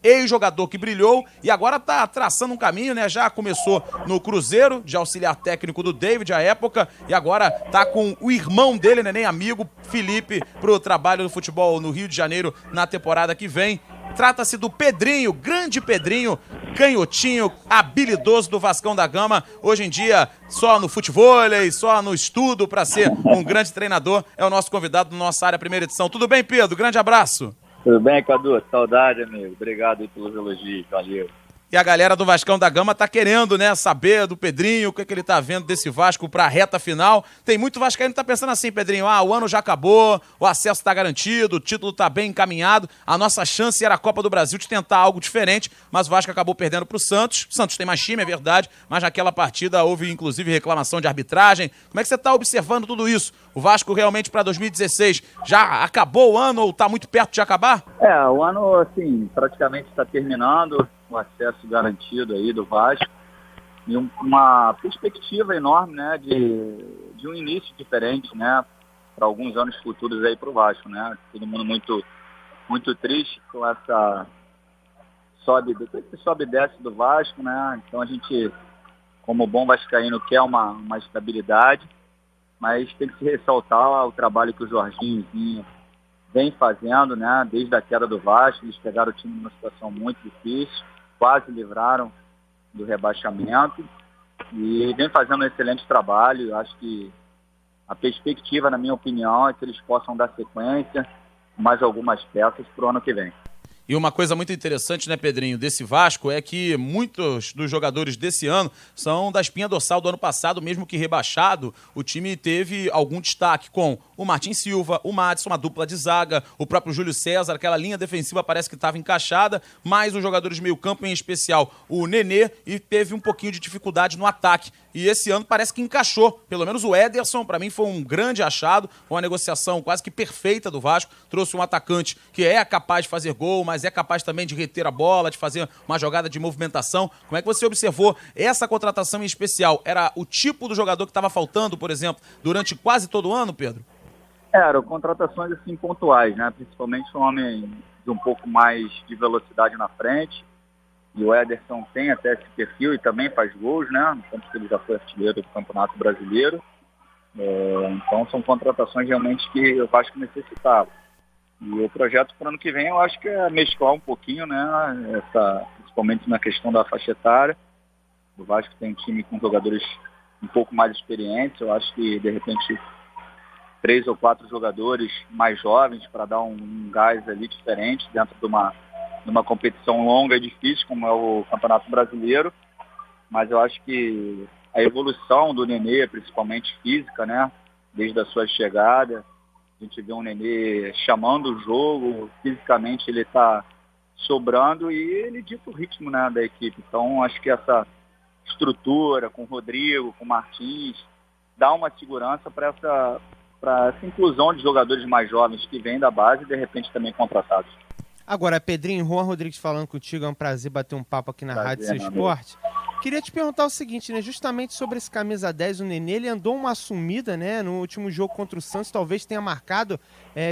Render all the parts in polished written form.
ex-jogador que brilhou e agora tá traçando um caminho, né? Já começou no Cruzeiro, de auxiliar técnico do David à época, e agora tá com o irmão dele, né, nem amigo, Felipe, pro trabalho do futebol no Rio de Janeiro na temporada que vem. Trata-se do Pedrinho, grande Pedrinho, canhotinho, habilidoso do Vascão da Gama. Hoje em dia, só no futevôlei, só no estudo para ser um grande treinador. É o nosso convidado da nossa área, primeira edição. Tudo bem, Pedro? Grande abraço. Tudo bem, Cadu? Saudade, amigo. Obrigado aí pelos elogios. Valeu. E a galera do Vascão da Gama tá querendo, né, saber do Pedrinho, o que ele tá vendo desse Vasco pra reta final. Tem muito vascaíno que tá pensando assim, Pedrinho, o ano já acabou, o acesso tá garantido, o título tá bem encaminhado. A nossa chance era a Copa do Brasil de tentar algo diferente, mas o Vasco acabou perdendo pro Santos. O Santos tem mais time, é verdade, mas naquela partida houve inclusive reclamação de arbitragem. Como é que você tá observando tudo isso? O Vasco realmente pra 2016 já acabou o ano ou tá muito perto de acabar? O ano, assim, praticamente está terminando. O acesso garantido aí do Vasco e uma perspectiva enorme, né, de um início diferente, né, para alguns anos futuros aí para o Vasco, né, todo mundo muito triste com essa sobe e desce do Vasco, né, então a gente, como bom vascaíno, quer uma estabilidade, mas tem que se ressaltar o trabalho que o Jorginho vem fazendo, né, desde a queda do Vasco. Eles pegaram o time numa situação muito difícil, quase livraram do rebaixamento e vem fazendo um excelente trabalho. Acho que a perspectiva, na minha opinião, é que eles possam dar sequência mais algumas peças para o ano que vem. E uma coisa muito interessante, né, Pedrinho, desse Vasco é que muitos dos jogadores desse ano são da espinha dorsal do ano passado, mesmo que rebaixado, o time teve algum destaque com o Martin Silva, o Madison, uma dupla de zaga, o próprio Júlio César, aquela linha defensiva parece que estava encaixada, mas os jogadores de meio campo, em especial o Nenê, e teve um pouquinho de dificuldade no ataque. E esse ano parece que encaixou, pelo menos o Ederson, para mim foi um grande achado, uma negociação quase que perfeita do Vasco, trouxe um atacante que é capaz de fazer gol, mas é capaz também de reter a bola, de fazer uma jogada de movimentação. Como é que você observou essa contratação em especial? Era o tipo do jogador que estava faltando, por exemplo, durante quase todo o ano, Pedro? Eram contratações assim pontuais, né? Principalmente um homem de um pouco mais de velocidade na frente. E o Ederson tem até esse perfil e também faz gols, né? Tanto que ele já foi artilheiro do Campeonato Brasileiro. Então são contratações realmente que eu acho que necessitava. E o projeto para o ano que vem eu acho que é mesclar um pouquinho, né? Principalmente na questão da faixa etária. O Vasco tem um time com jogadores um pouco mais experientes. Eu acho que, de repente, 3 ou 4 jogadores mais jovens para dar um gás ali diferente dentro de uma competição longa e difícil, como é o Campeonato Brasileiro. Mas eu acho que a evolução do Nenê, principalmente física, né? Desde a sua chegada, a gente vê um Nenê chamando o jogo, fisicamente ele está sobrando e ele dita o ritmo, né, da equipe. Então acho que essa estrutura com o Rodrigo, com o Martins, dá uma segurança para essa inclusão de jogadores mais jovens que vêm da base e de repente também contratados. Agora, Pedrinho, Juan Rodrigues falando contigo, é um prazer bater um papo aqui na Rádio Seu Esporte. Queria te perguntar o seguinte, né, justamente sobre esse camisa 10, o Nenê, ele andou uma sumida, né, no último jogo contra o Santos, talvez tenha marcado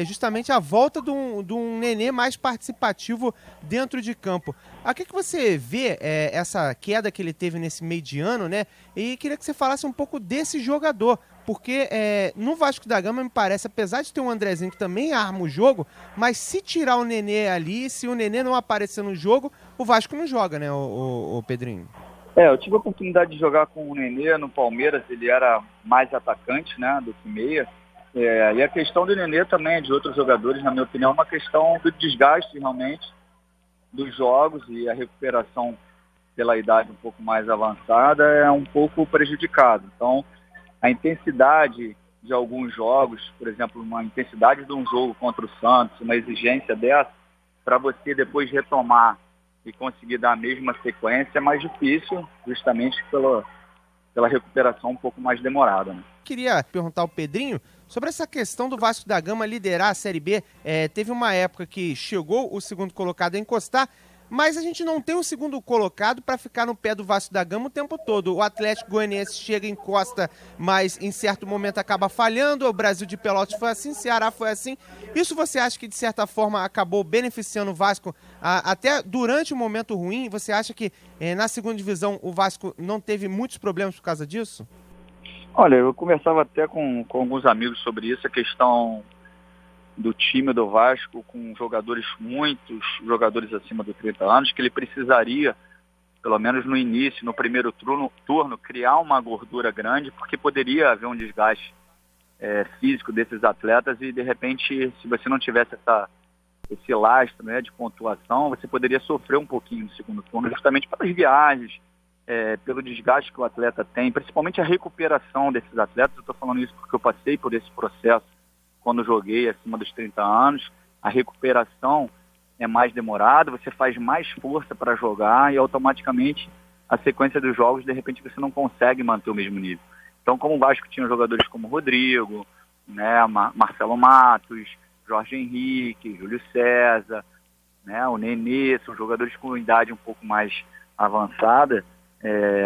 justamente a volta de um Nenê mais participativo dentro de campo. A que você vê essa queda que ele teve nesse meio de ano, né, e queria que você falasse um pouco desse jogador, porque no Vasco da Gama me parece, apesar de ter um Andrezinho que também arma o jogo, mas se tirar o Nenê ali, se o Nenê não aparecer no jogo, o Vasco não joga, né, o Pedrinho? Eu tive a oportunidade de jogar com o Nenê no Palmeiras, ele era mais atacante, né, do que meia. E a questão do Nenê também, de outros jogadores, na minha opinião, é uma questão do desgaste realmente dos jogos e a recuperação pela idade um pouco mais avançada é um pouco prejudicado. Então, a intensidade de alguns jogos, por exemplo, uma intensidade de um jogo contra o Santos, uma exigência dessa, para você depois retomar e conseguir dar a mesma sequência é mais difícil, justamente pela recuperação um pouco mais demorada, né? Queria perguntar ao Pedrinho sobre essa questão do Vasco da Gama liderar a Série B. Teve uma época que chegou o segundo colocado a encostar, mas a gente não tem um segundo colocado para ficar no pé do Vasco da Gama o tempo todo. O Atlético Goianiense chega, encosta, mas em certo momento acaba falhando. O Brasil de Pelotas foi assim, Ceará foi assim. Isso você acha que, de certa forma, acabou beneficiando o Vasco até durante o momento ruim? Você acha que na segunda divisão o Vasco não teve muitos problemas por causa disso? Olha, eu conversava até com alguns amigos sobre isso, a questão do time do Vasco com muitos jogadores acima dos 30 anos, que ele precisaria, pelo menos no início, no primeiro turno, criar uma gordura grande, porque poderia haver um desgaste físico desses atletas e, de repente, se você não tivesse esse lastro, né, de pontuação, você poderia sofrer um pouquinho no segundo turno, justamente pelas viagens, pelo desgaste que o atleta tem, principalmente a recuperação desses atletas. Eu estou falando isso porque eu passei por esse processo quando joguei acima dos 30 anos. A recuperação é mais demorada, você faz mais força para jogar e automaticamente a sequência dos jogos, de repente, você não consegue manter o mesmo nível. Então, como o Vasco tinha jogadores como Rodrigo, né, Marcelo Matos, Jorge Henrique, Júlio César, né, o Nenê, são jogadores com idade um pouco mais avançada,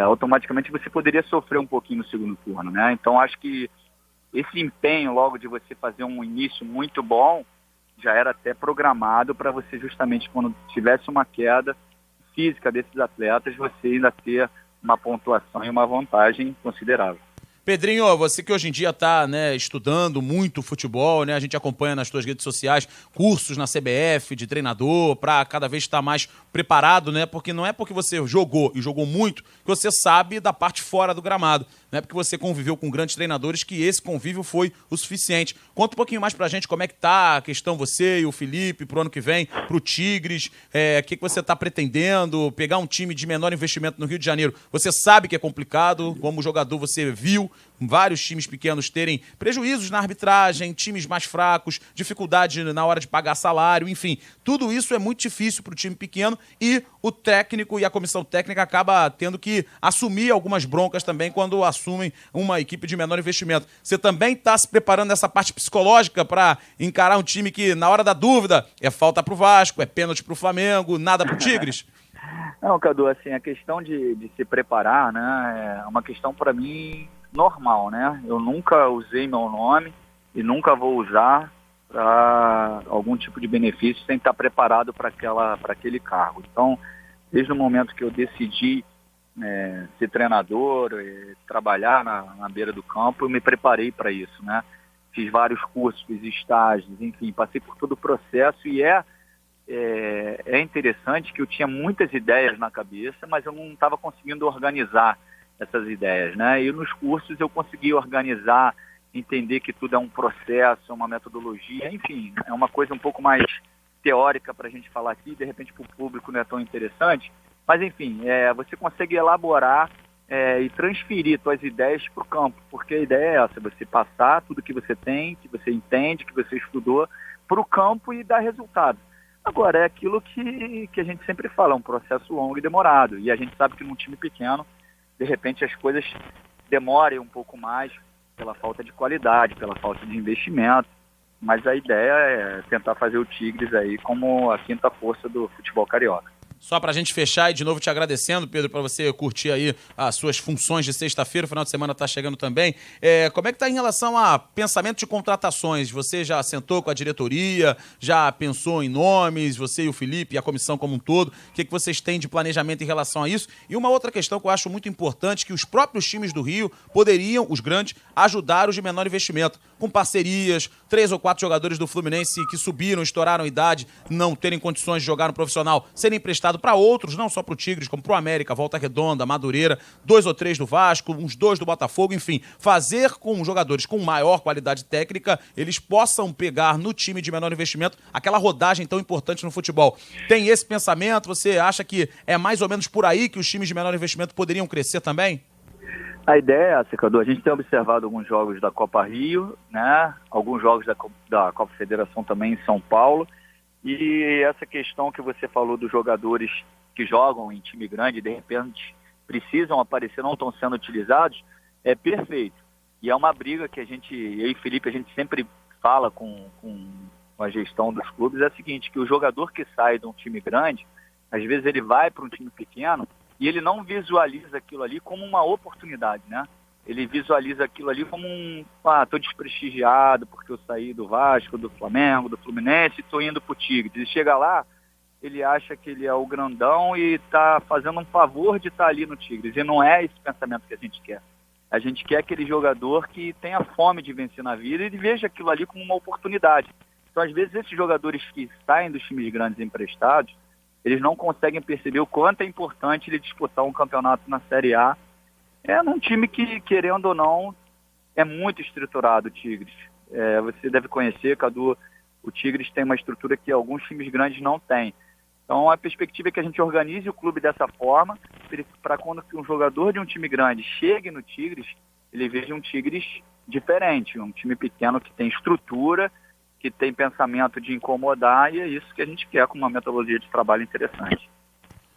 automaticamente você poderia sofrer um pouquinho no segundo turno, né? Então, acho que esse empenho logo de você fazer um início muito bom já era até programado para você, justamente quando tivesse uma queda física desses atletas, você ainda ter uma pontuação e uma vantagem considerável. Pedrinho, você que hoje em dia está, né, estudando muito futebol, né, a gente acompanha nas suas redes sociais cursos na CBF de treinador para cada vez estar mais preparado, né, porque não é porque você jogou e jogou muito que você sabe da parte fora do gramado, não é porque você conviveu com grandes treinadores que esse convívio foi o suficiente. Conta um pouquinho mais pra gente como é que tá a questão, você e o Felipe, pro ano que vem, pro Tigres, o que você tá pretendendo, pegar um time de menor investimento no Rio de Janeiro. Você sabe que é complicado, como jogador você viu vários times pequenos terem prejuízos na arbitragem, times mais fracos, dificuldade na hora de pagar salário, enfim, tudo isso é muito difícil pro time pequeno e o técnico e a comissão técnica acaba tendo que assumir algumas broncas também quando assumem uma equipe de menor investimento. Você também está se preparando nessa parte psicológica para encarar um time que, na hora da dúvida, é falta pro Vasco, é pênalti pro Flamengo, nada pro Tigres? Não, Cadu, assim, a questão de se preparar, né, é uma questão para mim normal, né? Eu nunca usei meu nome e nunca vou usar para algum tipo de benefício sem estar preparado para aquele cargo. Então, desde o momento que eu decidi ser treinador, trabalhar na beira do campo, eu me preparei para isso, né? Fiz vários cursos, fiz estágios, enfim, passei por todo o processo e é interessante que eu tinha muitas ideias na cabeça, mas eu não estava conseguindo organizar essas ideias, né? E nos cursos eu consegui organizar, entender que tudo é um processo, é uma metodologia, enfim, é uma coisa um pouco mais teórica para a gente falar aqui, de repente para o público não é tão interessante, mas enfim, você consegue elaborar e transferir suas ideias para o campo, porque a ideia é essa, você passar tudo que você tem, que você entende, que você estudou, para o campo e dar resultado. Agora, é aquilo que a gente sempre fala, é um processo longo e demorado, e a gente sabe que num time pequeno, de repente as coisas demorem um pouco mais pela falta de qualidade, pela falta de investimento, mas a ideia é tentar fazer o Tigres aí como a quinta força do futebol carioca. Só pra gente fechar e de novo te agradecendo, Pedro, para você curtir aí as suas funções de sexta-feira, o final de semana tá chegando também. Como é que tá em relação a pensamento de contratações? Você já sentou com a diretoria, já pensou em nomes, você e o Felipe e a comissão como um todo? O que vocês têm de planejamento em relação a isso? E uma outra questão que eu acho muito importante, que os próprios times do Rio poderiam, os grandes, ajudar os de menor investimento, com parcerias, 3 ou 4 jogadores do Fluminense que subiram, estouraram idade, não terem condições de jogar no profissional, serem emprestados para outros, não só para o Tigres, como para o América, Volta Redonda, Madureira, 2 ou 3 do Vasco, uns 2 do Botafogo, enfim, fazer com jogadores com maior qualidade técnica, eles possam pegar no time de menor investimento aquela rodagem tão importante no futebol. Tem esse pensamento? Você acha que é mais ou menos por aí que os times de menor investimento poderiam crescer também? A ideia é essa, Cadu. A gente tem observado alguns jogos da Copa Rio, né? Alguns jogos da Copa Federação também em São Paulo. E essa questão que você falou dos jogadores que jogam em time grande, de repente precisam aparecer, não estão sendo utilizados, é perfeito. E é uma briga que eu e Felipe, a gente sempre fala com a gestão dos clubes, é a seguinte, que o jogador que sai de um time grande, Às vezes ele vai para um time pequeno e ele não visualiza aquilo ali como uma oportunidade, né? Ele visualiza aquilo ali como tô desprestigiado porque eu saí do Vasco, do Flamengo, do Fluminense e tô indo pro Tigres. E chega lá, ele acha que ele é o grandão e tá fazendo um favor de estar ali no Tigres. E não é esse pensamento que a gente quer. A gente quer aquele jogador que tenha fome de vencer na vida e veja aquilo ali como uma oportunidade. Então, às vezes, esses jogadores que saem dos times grandes emprestados, eles não conseguem perceber o quanto é importante ele disputar um campeonato na Série A. É num time que, querendo ou não, é muito estruturado, o Tigres. Você deve conhecer, Cadu, o Tigres tem uma estrutura que alguns times grandes não têm. Então, a perspectiva é que a gente organize o clube dessa forma, para quando um jogador de um time grande chegue no Tigres, ele veja um Tigres diferente, um time pequeno que tem estrutura, que tem pensamento de incomodar, e é isso que a gente quer com uma metodologia de trabalho interessante.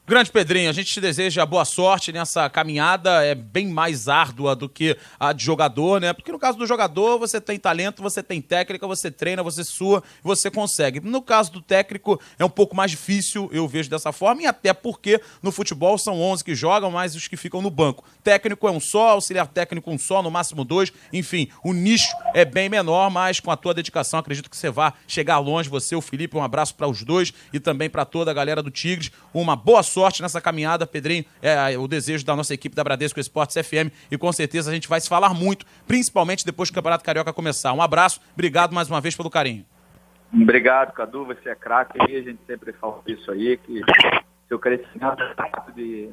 Grande Pedrinho, a gente te deseja boa sorte nessa caminhada, é bem mais árdua do que a de jogador, né? Porque no caso do jogador, você tem talento, você tem técnica, você treina, você sua, você consegue. No caso do técnico, é um pouco mais difícil, eu vejo dessa forma, e até porque no futebol são 11 que jogam, mais os que ficam no banco. Técnico é um só, auxiliar técnico um só, no máximo 2, enfim, o nicho é bem menor, mas com a tua dedicação, acredito que você vai chegar longe, você, o Felipe, um abraço para os dois e também para toda a galera do Tigres, uma boa sorte nessa caminhada, Pedrinho, é o desejo da nossa equipe da Bradesco Esportes FM e com certeza a gente vai se falar muito, principalmente depois que o Campeonato Carioca começar. Um abraço, obrigado mais uma vez pelo carinho. Obrigado, Cadu, você é craque aí, a gente sempre fala isso aí, que seu crescimento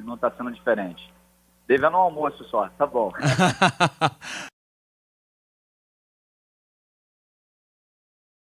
não está sendo diferente. Devendo um almoço só, tá bom.